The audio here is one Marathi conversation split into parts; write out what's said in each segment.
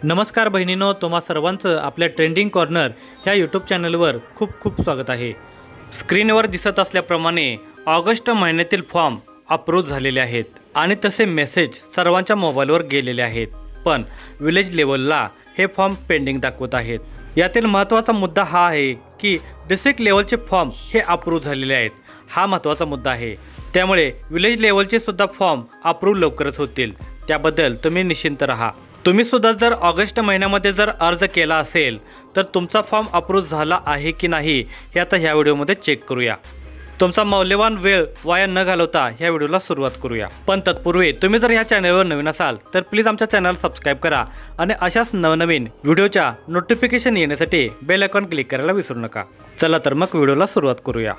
नमस्कार बहिणींनो, तुम्हा सर्वांचं आपल्या ट्रेंडिंग कॉर्नर ह्या यूट्यूब चॅनलवर खूप खूप स्वागत आहे। स्क्रीनवर दिसत असल्याप्रमाणे ऑगस्ट महिन्यातील फॉर्म अप्रूव्ह झालेले आहेत आणि तसे मेसेज सर्वांच्या मोबाईलवर गेलेले आहेत, पण विलेज लेवलला हे फॉर्म पेंडिंग दाखवत आहेत। यातील महत्त्वाचा मुद्दा हा आहे की डिस्ट्रिक्ट लेवलचे फॉर्म हे अप्रूव्ह झालेले आहेत, हा महत्त्वाचा मुद्दा आहे। त्यामुळे विलेज लेवलचे सुद्धा फॉर्म अप्रूव्ह लवकरच होतील, त्याबद्दल तुम्ही निश्चिंत राहा। तुम्ही सुद्धा जर ऑगस्ट महिन्यामध्ये जर अर्ज केला असेल तर तुमचा फॉर्म अप्रूव्ह झाला आहे की नाही हे आता ह्या व्हिडिओमध्ये चेक करूया। तुमचा मौल्यवान वेळ वाया न घालवता ह्या व्हिडिओला सुरुवात करूया। पण तत्पूर्वी तुम्ही जर ह्या चॅनलवर नवीन असाल तर प्लीज आमच्या चॅनल सबस्क्राईब करा आणि अशाच नवनवीन व्हिडिओच्या नोटिफिकेशन येण्यासाठी बेल आयकॉन क्लिक करायला विसरू नका। चला तर मग व्हिडिओला सुरुवात करूया।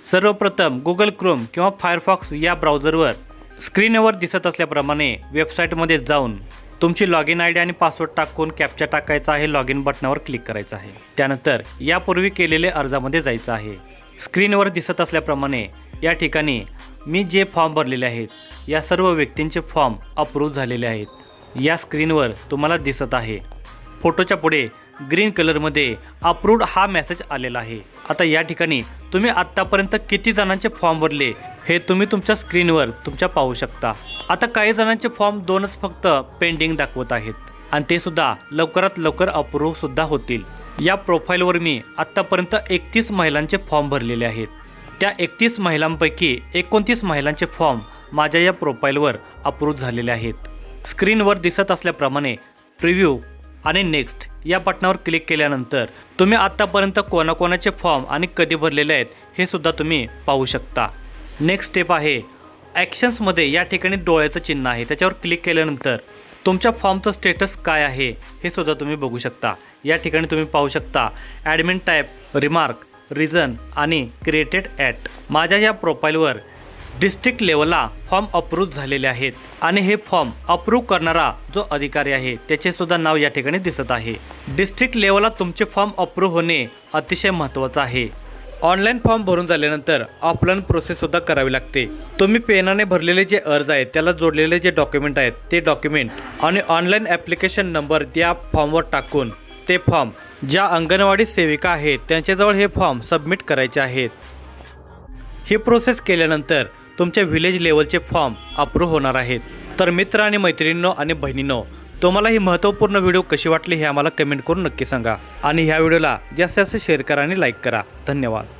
सर्वप्रथम गुगल क्रोम किंवा फायरफॉक्स या ब्राउझरवर स्क्रीनवर दिसत असल्याप्रमाणे वेबसाईटमध्ये जाऊन तुमची लॉगिन आय डी आणि पासवर्ड टाकून कॅप्चा टाकायचा आहे। लॉगिन बटनावर क्लिक करायचं आहे। त्यानंतर यापूर्वी केलेले अर्जामध्ये जायचं आहे। स्क्रीनवर दिसत असल्याप्रमाणे या ठिकाणी मी जे फॉर्म भरलेले आहेत या सर्व व्यक्तींचे फॉर्म अप्रूव्ह झालेले आहेत। या स्क्रीनवर तुम्हाला दिसत आहे फोटोच्या पुढे ग्रीन कलरमध्ये अप्रूव्ड हा मेसेज आलेला आहे। आता या ठिकाणी तुम्ही आत्तापर्यंत किती जणांचे फॉर्म भरले हे तुम्ही तुमच्या स्क्रीनवर पाहू शकता। आता काही जणांचे फॉर्म 2च फक्त पेंडिंग दाखवत आहेत आणि ते सुद्धा लवकरात लवकर अप्रूव्ह सुद्धा होतील। या प्रोफाईलवर मी आत्तापर्यंत 31 महिलांचे फॉर्म भरलेले आहेत। त्या 31 महिलांपैकी 29 महिलांचे फॉर्म माझ्या या प्रोफाईलवर अप्रूव्ह झालेले आहेत। स्क्रीनवर दिसत असल्याप्रमाणे प्रिव्ह्यू आणि नेक्स्ट या बटनावर क्लिक केल्यानंतर तुम्ही आत्तापर्यंत कोणाकोणाचे फॉर्म आणि कधी भरलेले आहेत हे सुद्धा तुम्ही पाहू शकता। नेक्स्ट स्टेप आहे ॲक्शन्समध्ये या ठिकाणी डोळ्याचं चिन्ह आहे, त्याच्यावर क्लिक केल्यानंतर तुमच्या फॉर्मचं स्टेटस काय आहे हे सुद्धा तुम्ही बघू शकता। या ठिकाणी तुम्ही पाहू शकता ॲडमिन टाईप, रिमार्क, रिझन आणि क्रिएटेड ॲट। माझ्या या प्रोफाईलवर डिस्ट्रिक्ट लेवलला फॉर्म अप्रूव्ह झालेले आहेत आणि हे फॉर्म अप्रूव्ह करणारा जो अधिकारी आहे त्याचे सुद्धा नाव या ठिकाणी दिसत आहे। डिस्ट्रिक्ट लेवलला तुमचे फॉर्म अप्रूव्ह होणे अतिशय महत्त्वाचं आहे। ऑनलाईन फॉर्म भरून झाल्यानंतर ऑफलाईन प्रोसेस सुद्धा करावी लागते। तुम्ही पेनाने भरलेले जे अर्ज आहेत त्याला जोडलेले जे डॉक्युमेंट आहेत ते डॉक्युमेंट आणि ऑनलाईन ॲप्लिकेशन नंबर त्या फॉर्मवर टाकून ते फॉर्म ज्या अंगणवाडी सेविका आहेत त्यांच्याजवळ हे फॉर्म सबमिट करायचे आहेत। ही प्रोसेस केल्यानंतर तुमच्या विलेज लेवलचे फॉर्म अप्रूव्ह होणार आहेत। तर मित्र आणि मैत्रिणींनो आणि बहिणींनो, तुम्हाला ही महत्त्वपूर्ण व्हिडिओ कशी वाटली हे आम्हाला कमेंट करून नक्की सांगा आणि ह्या व्हिडिओला जास्तीत जास्त शेअर करा आणि लाईक करा। धन्यवाद।